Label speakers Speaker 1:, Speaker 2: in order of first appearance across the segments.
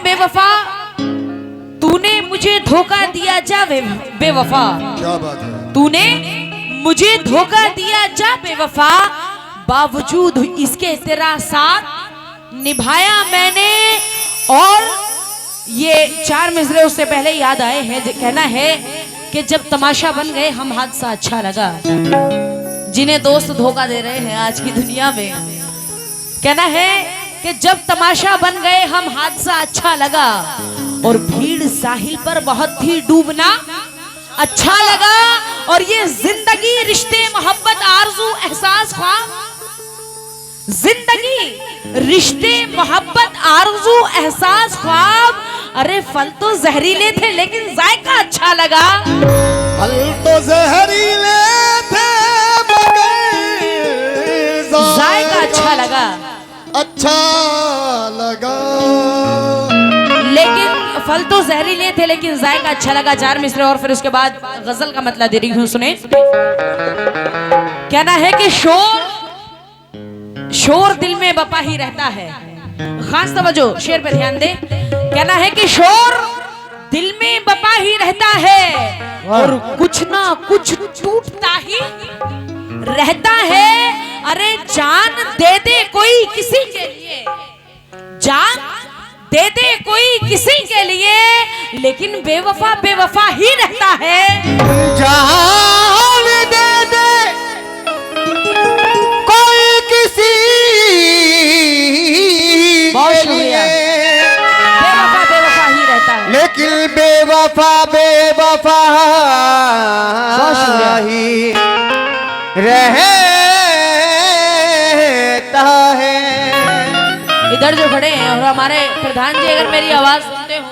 Speaker 1: बेवफा तूने मुझे धोखा दिया जा बेवफा।
Speaker 2: क्या बात है।
Speaker 1: तूने मुझे धोखा दिया जा बेवफा, बावजूद इसके तेरा साथ निभाया मैंने। और ये 4 मिसरे उससे पहले याद आए हैं। कहना है कि जब तमाशा बन गए हम हादसा अच्छा लगा। जिन्हें दोस्त धोखा दे रहे हैं आज की दुनिया में, कहना है कि जब तमाशा बन गए हम हादसा अच्छा लगा। और भीड़ साहिल पर बहुत थी डूबना अच्छा लगा। और ये जिंदगी रिश्ते मोहब्बत आरज़ू एहसास ख्वाब, जिंदगी रिश्ते मोहब्बत आरज़ू एहसास ख्वाब। अरे फल तो जहरीले थे लेकिन जायका अच्छा लगा।
Speaker 2: फल तो जहरीले थे मगर
Speaker 1: जायका अच्छा लगा,
Speaker 2: अच्छा लगा।
Speaker 1: लेकिन फल तो जहरीले थे लेकिन जायका अच्छा लगा। 4 मिसरे और फिर उसके बाद गजल का मतलब दे रही हूं, सुने। कहना है कि शोर दिल में बपा ही रहता है। खास तवज्जो, शेर पे ध्यान दे। कहना है कि शोर दिल में बपा ही रहता है और कुछ ना कुछ टूटता ही रहता है। अरे जान दे दे कोई किसी के लिए, जान दे दे कोई किसी के लिए, लेकिन बेवफा बेवफा ही रहता है।
Speaker 2: जान दे दे कोई किसी
Speaker 1: बहुत शुक्रिया। बेवफा बेवफा ही रहता है,
Speaker 2: लेकिन बेवफा बेवफा ही रहता है।
Speaker 1: इधर जो खड़े हैं और हमारे प्रधान जी अगर मेरी आवाज सुनते हो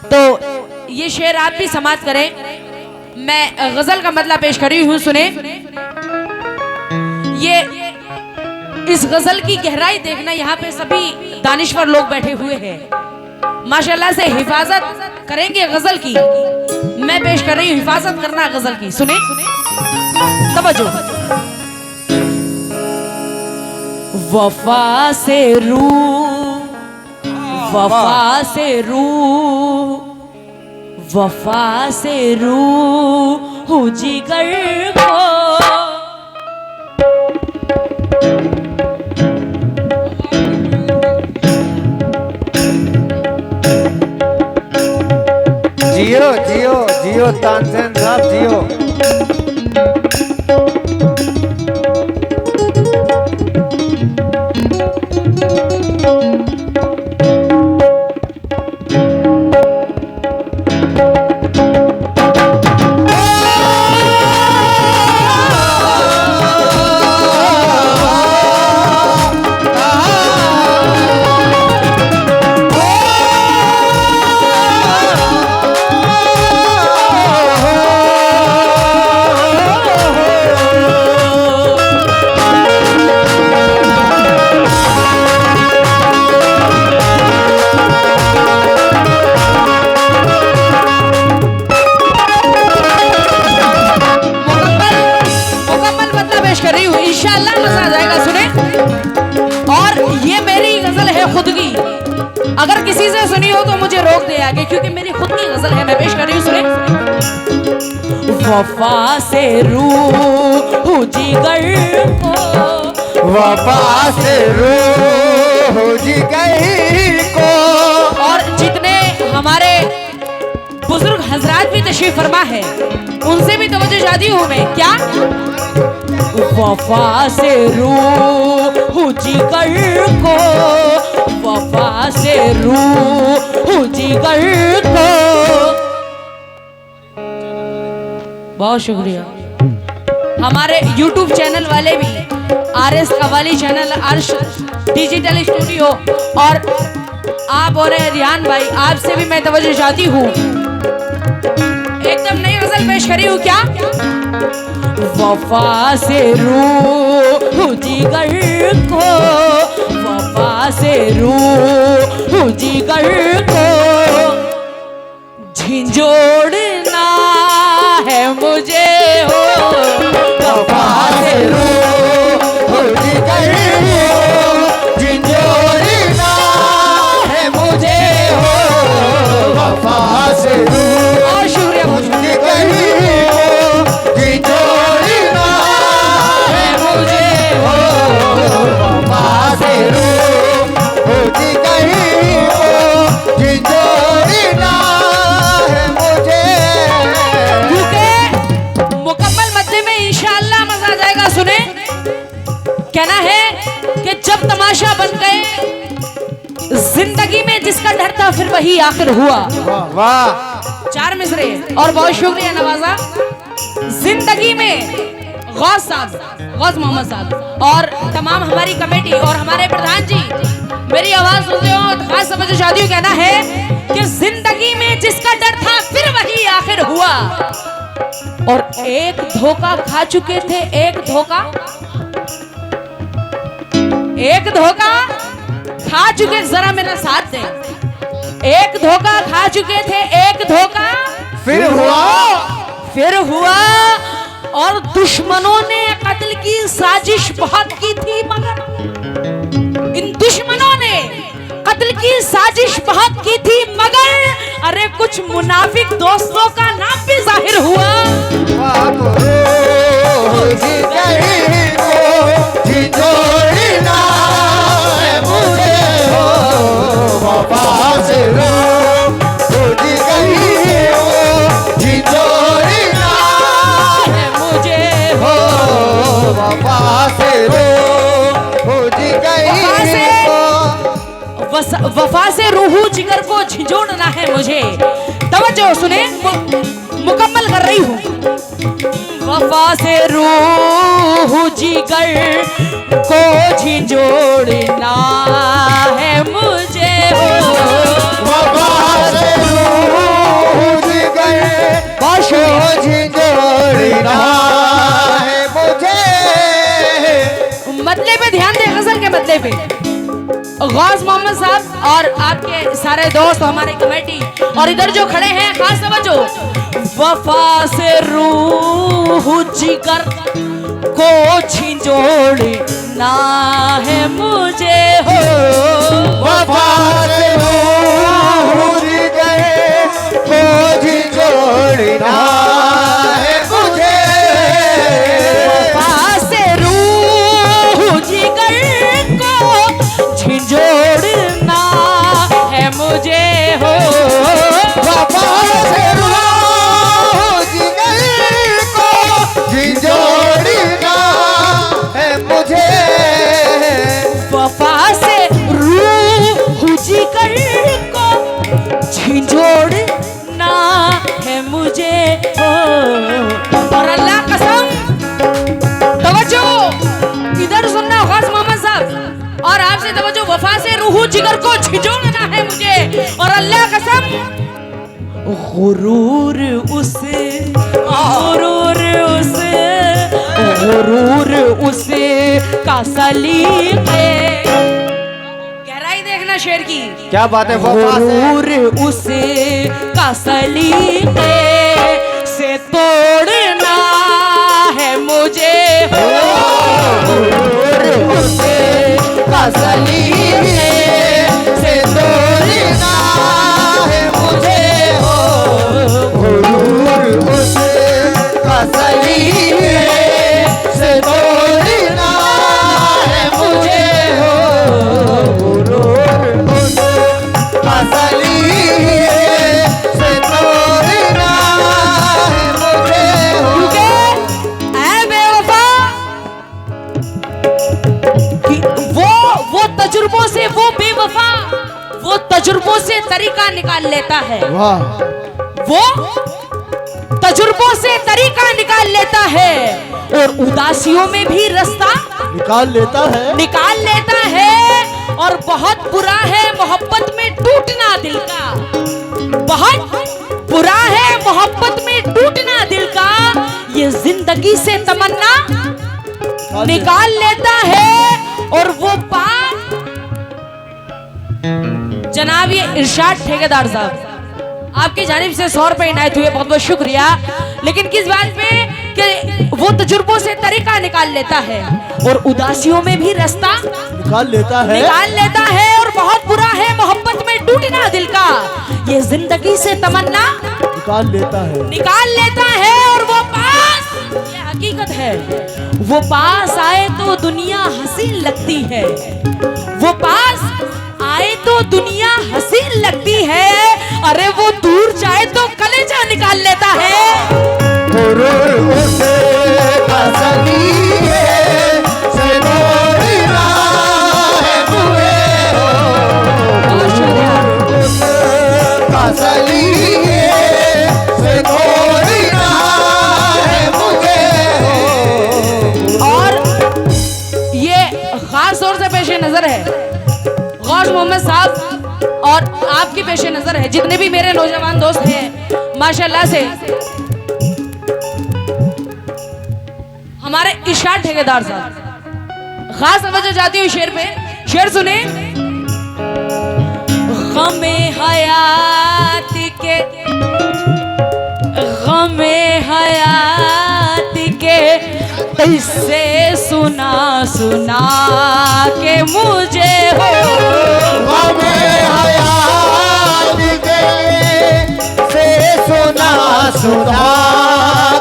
Speaker 1: तो ये शेर आप भी समाप्त करें। मैं गजल का मतलब पेश कर रही हूं, सुने। ये इस गजल की गहराई देखना, यहाँ पे सभी दानिश्वर लोग बैठे हुए हैं, माशाल्लाह से हिफाजत करेंगे गजल की। मैं पेश कर रही हूँ, हिफाजत करना गजल की, सुने तवज्जो। वफा से रूह, वफा से रूह, वफा से रूह जिगर को।
Speaker 2: जियो जियो जियो तानसेन साहब जियो। अगर किसी से सुनी हो तो मुझे रोक दे आगे, क्योंकि मेरी खुद की गजल है। मैं पेश कर रही हूँ, सुने। वफा से रूह जिगर को, वफा से रूह जिगर को।
Speaker 1: और जितने हमारे बुजुर्ग हजरात भी तशरीफ फरमा है उनसे भी तवज्जो चाहती हूँ मैं। क्या? वफा से रूह जिगर को, वफा से रूह जिगर को। बहुत शुक्रिया। हमारे YouTube चैनल वाले भी, RS कवाली चैनल, अर्श डिजिटल स्टूडियो, और आप और रियान भाई, आपसे भी मैं तवज्जो चाहती हूँ। एकदम नई गजल पेश करी हूँ। क्या? वफा से रूह जिगर को, वफा से रूह जिगर को झिंझोड़ना है मुझे हो। वफा से रूह जिगर को झिंझोड़ना है मुझे में जिसका डर था फिर वही आखिर हुआ।
Speaker 3: वाह
Speaker 1: 4 मिसरे और बहुत शुक्रिया नवाजा। जिंदगी में गौस साहब, गौस मोहम्मद साहब और तमाम हमारी कमेटी और हमारे प्रधान जी मेरी आवाज सुनते हो तो खास समझो शादियों कहना है कि जिंदगी में जिसका डर था फिर वही आखिर हुआ। और एक धोखा खा चुके थे, एक धोखा खा चुके, जरा मेरा साथ दें। एक धोखा खा चुके थे, एक धोखा फिर हुआ और दुश्मनों ने कत्ल की साजिश बहुत की थी, मगर इन दुश्मनों ने कत्ल की साजिश बहुत की थी, मगर अरे कुछ मुनाफिक दोस्तों का नाम भी जाहिर हुआ। वफा से रूहू जिगर को झिझोड़ना है मुझे। तवज्जो सुने, मुकम्मल कर रही हूँ। वफा से रूहू जिगर को झिझोड़ना है मुझे, वफा से रूहू जिगर को झिझोड़ना है मुझे। मतले पे ध्यान दे, गजल के मतले पे। गौस मोहम्मद साहब और आपके सारे दोस्त, हमारी कमेटी और इधर जो खड़े हैं खास तवज्जो। वफा से रूह जिगर को झिझोड़ना है मुझे हो, वफा से रूह जिगर को झिझोड़ना है मुझे, वफा से रूह जिगर को झिझोड़ना है मुझे हो, वफा से रूह जिगर को झिझोड़ना है मुझे, वफा से रूह जिगर को झिझोड़ना है मुझे हो। और अल्लाह कसम, तवज्जो इधर सुनना गौस मोहम्मद साहब और आपसे तवज्जो, वफा से रूह जिगर को झिझोड़ना है मुझे। और अल्लाह कसम, गुरूर उसे का सलीक़े, गहराई देखना शेर की,
Speaker 3: क्या बात है।
Speaker 1: गुरूर उसे का सलीक़े से तोड़ना है मुझे हो, गुरूर उसे का सलीक़े से तोड़ना है मुझे हो, गुरूर उसे का सलीक़े से तोड़ना है मुझे हो, गुरूर उसे का सलीक़े से तोड़ना है मुझे हो। ऐ बेवफा कि वो तजुर्बों से, वो बेवफा वो तजुर्बों से तरीका निकाल लेता है,
Speaker 3: वाह
Speaker 1: वो तजुर्बों से तरीका निकाल लेता है और उदासियों में भी रास्ता
Speaker 3: निकाल लेता है। और बहुत बुरा है मोहब्बत में टूटना दिल का, बहुत बुरा है मोहब्बत में टूटना दिल का, ये जिंदगी से तमन्ना निकाल लेता है। और वो पास जनाब ये इरशाद ठेकेदार साहब आपकी जानिब से 100 रुपए इनायत हुए, बहुत बहुत शुक्रिया। लेकिन किस बात पे कि वो तजुर्बों से तरीका निकाल लेता है और उदासियों में भी रास्ता निकाल लेता है।
Speaker 1: और बहुत बुरा है मोहब्बत में टूटना दिल का, ये जिंदगी से तमन्ना
Speaker 3: निकाल लेता है।
Speaker 1: और वो पास, ये हकीकत है, वो पास आए तो दुनिया हसीन लगती है, वो पास आए तो दुनिया हसीन लगती है, अरे वो दूर जाए तो कलेजा निकाल लेता है। बहुत शुक्रिया।
Speaker 2: आपकी पेश नजर है, जितने भी मेरे नौजवान दोस्त हैं माशाल्लाह से, हमारे इरशाद ठेकेदार साहब खास तवज्जो चाहती हूँ शेर पे। शेर सुने। गमे हयात के, गमे हयात के किस्से सुना सुना के मुझे हो,
Speaker 4: हमें हयात के से सुना सुना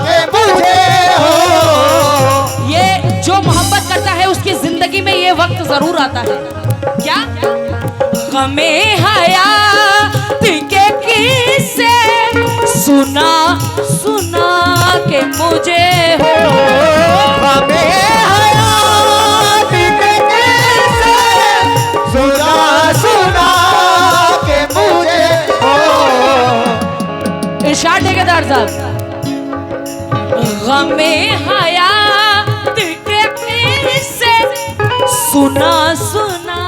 Speaker 4: के मुझे हो।
Speaker 2: ये जो मोहब्बत करता है उसकी जिंदगी में ये वक्त जरूर आता है। क्या? गमे हयात के किस्से सुना सुना के मुझे हो,
Speaker 4: हमें हयात के किस्से सुना सुना के मुझे हो।
Speaker 2: इरशाद ठेकेदार साहब। गमे हयात के किस्से सुना सुना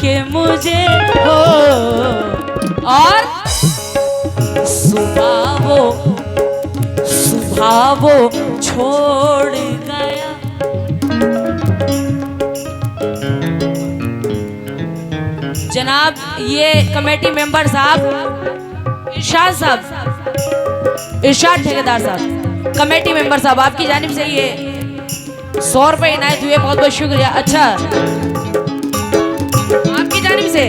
Speaker 2: के मुझे हो, और सुबह वो छोड़ गया। जनाब ये कमेटी मेंबर साहब, इरशाद साहब, इरशाद ठेकेदार साहब, कमेटी मेंबर साहब, आपकी जानिब से ये 100 रुपए इनायत हुए, बहुत बहुत शुक्रिया। अच्छा आपकी जानिब से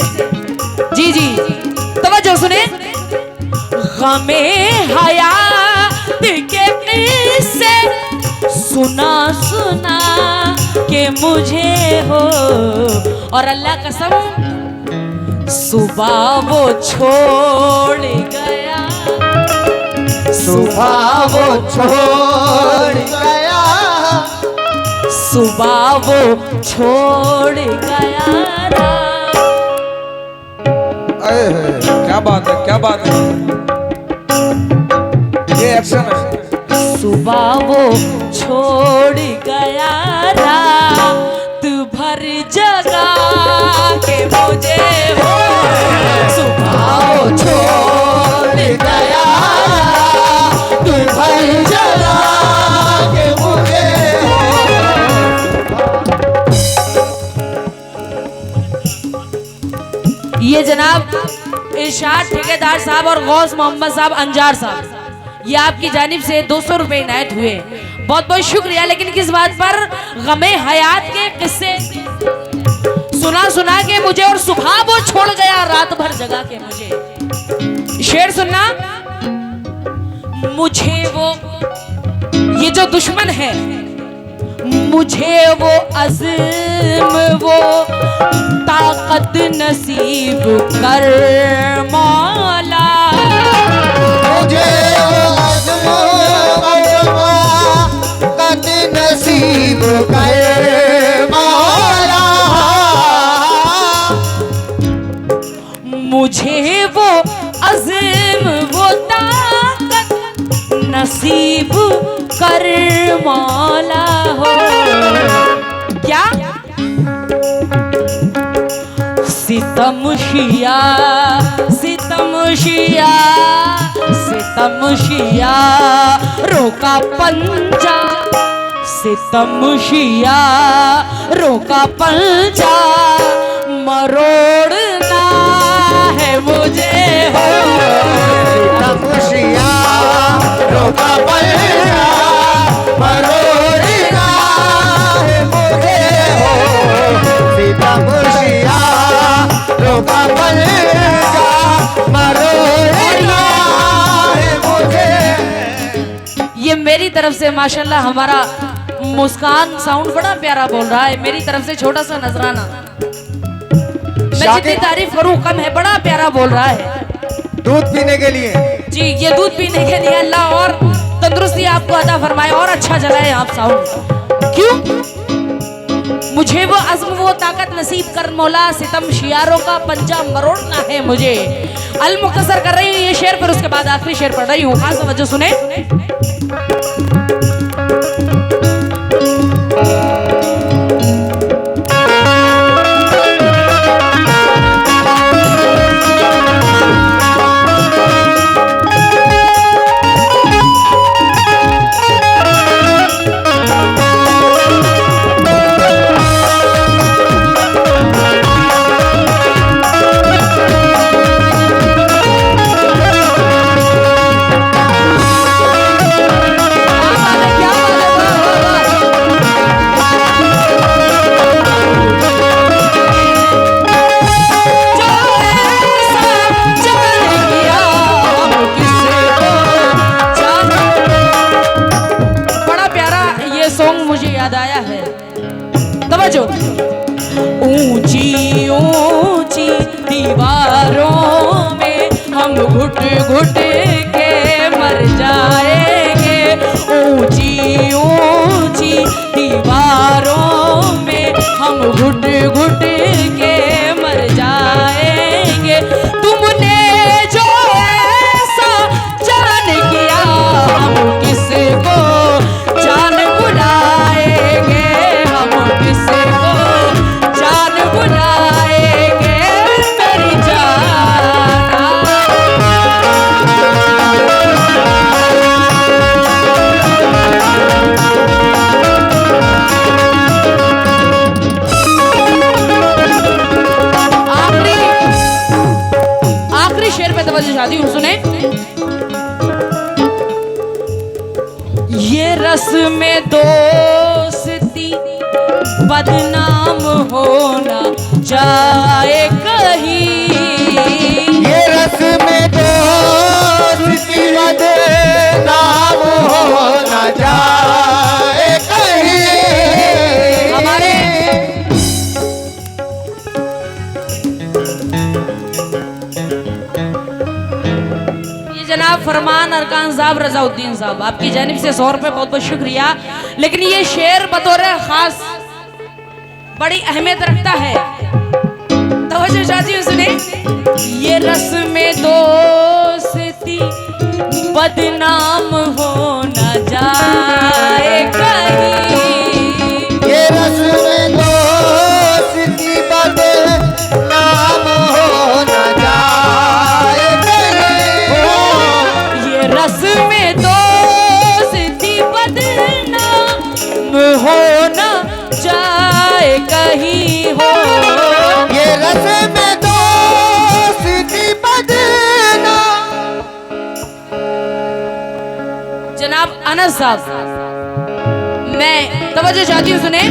Speaker 2: जी जी, तवज्जो सुने। गमे हयात के किस्से सुना सुना के मुझे हो, और अल्लाह कसम सुबह वो छोड़ गया,
Speaker 4: सुबह वो छोड़ गया,
Speaker 2: सुबह वो छोड़ गया।
Speaker 5: क्या बात है, क्या बात है, ये एक्शन है।
Speaker 2: सुबह वो छोड़ गया, रात भर जगा के मुझे हो, सुबह वो छोड़ गया,
Speaker 4: रात भर जगा के मुझे हो।
Speaker 2: ये जनाब इरशाद ठेकेदार साहब और गौस मोहम्मद साहब अंजार साहब, ये आपकी जानिब से 200 रुपए इनायत हुए, बहुत बहुत शुक्रिया। लेकिन किस बात पर? गमे हयात के किस्से सुना सुना के मुझे, और सुबह वो छोड़ गया, रात भर जगा के मुझे। शेर सुनना। मुझे वो, ये जो दुश्मन है, मुझे वो अज़्म वो ताकत नसीब कर मौला,
Speaker 4: मुझे ताकत नसीब कर मौला,
Speaker 2: मुझे वो अज़्म वो ताकत नसीब कर मौला हो। क्या? सितम शिया, सितम शिया, सितम शिया रोका पंजा, सितम शिया रोका पंजा, मरोड़ना है मुझे हो,
Speaker 4: खुशिया रोका पंजा, मरोड़ना है मुझे हो, सीता खुशिया रोका पंजा, मरोड़ना है मुझे।
Speaker 2: ये मेरी तरफ से माशाल्लाह हमारा मुस्कान साउंड बड़ा प्यारा बोल रहा है, मेरी तरफ से छोटा सा नजराना, मैं जितनी तारीफ करूं कम है, बड़ा प्यारा बोल रहा है।
Speaker 5: दूध पीने के लिए
Speaker 2: जी, ये दूध पीने के लिए अल्लाह और तंदुरुस्ती आपको अता फरमाए और अच्छा चलाए आप साउंड। क्यों? मुझे वो अज़्म वो ताकत नसीब कर मौला, सितम शियारों का पंजा मरोड़ना है मुझे। अल मुख्तसर कर रही हूँ ये शेर, पर उसके बाद आखिरी शेर पढ़ रही हूँ, खास तवज्जो सुने।
Speaker 3: घुट के मर जाएंगे, ऊंची ऊंची दीवारों में हम घुट घुट के मर जाएंगे। तुमने जो ऐसा जान किया, हम किसको जान बुलाएंगे, हम किसको जान बुलाएंगे मेरी जान। आखिरी शेर पे तवज्जो चाहती हूँ, सुने। ये रस्म दोस्ती बदनाम होना जाए कहीं,
Speaker 4: ये रस्म दोस्ती बदनाम हो न जाए कहीं।
Speaker 3: हमारे ये जनाब फरमान अरकान साहब रजाउद्दीन साहब, आपकी जानिब से 100 रुपये बहुत बहुत शुक्रिया। लेकिन ये शेर बतौर खास बड़ी अहमियत रखता है, तवज्जो चाहती हूँ, सुने। ये रस्म दोस्ती बदनाम हो न जाए कहीं,
Speaker 4: ये रस्म दोस्ती बदनाम हो न जाए कहीं।
Speaker 3: ये रस्म दोस्ती बदनाम हो न जाए कहीं हो।
Speaker 4: ये रस्म दोस्ती बदनाम।
Speaker 3: जनाब अनस साहब, मैं तवज्जो चाहती हूँ, सुने।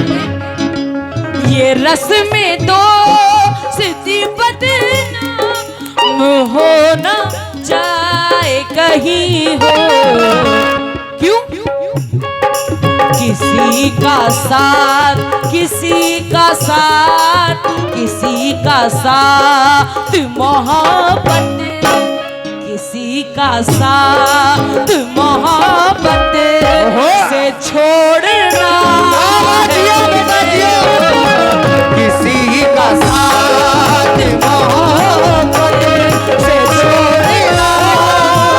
Speaker 3: ये रस्म दोस्ती बदनाम हो न जाए कहीं हो। क्यों? किसी का साथ, किसी का साथ, किसी का साथ मोहब्बत, किसी का साथ मोहब्बत से छोड़ना
Speaker 4: किसी का साथ मोहब्बत से छोड़ना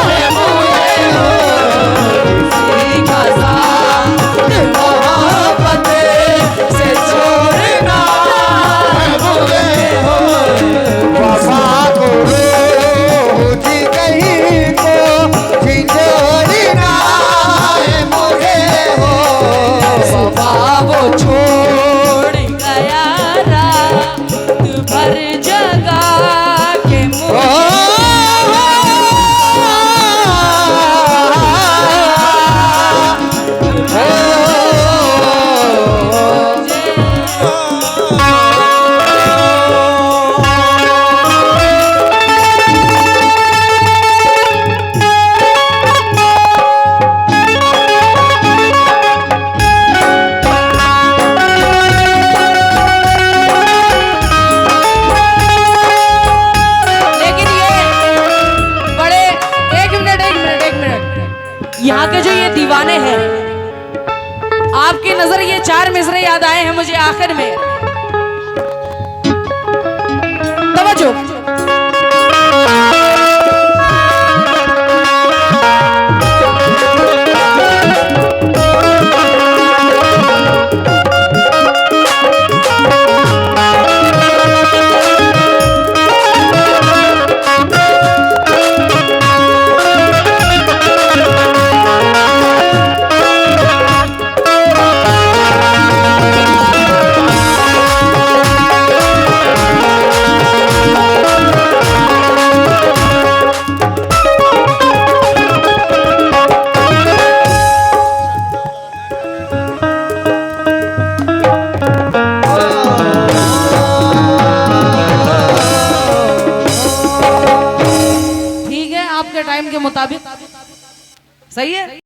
Speaker 4: है मुझे हो।
Speaker 3: किसी का साथ
Speaker 4: मोहब्बत से छोड़ना है मुझे हो। वफा को रोज कहीं को झिझोड़ना है मुझे हो।
Speaker 3: वफा वो छोड़ गया रात भर जगा के यहाँ के जो ये दीवाने हैं, आपकी नजर ये 4 मिसरे याद आए हैं मुझे आखिर में, तवज्जो। टाइम के मुताबिक सही है।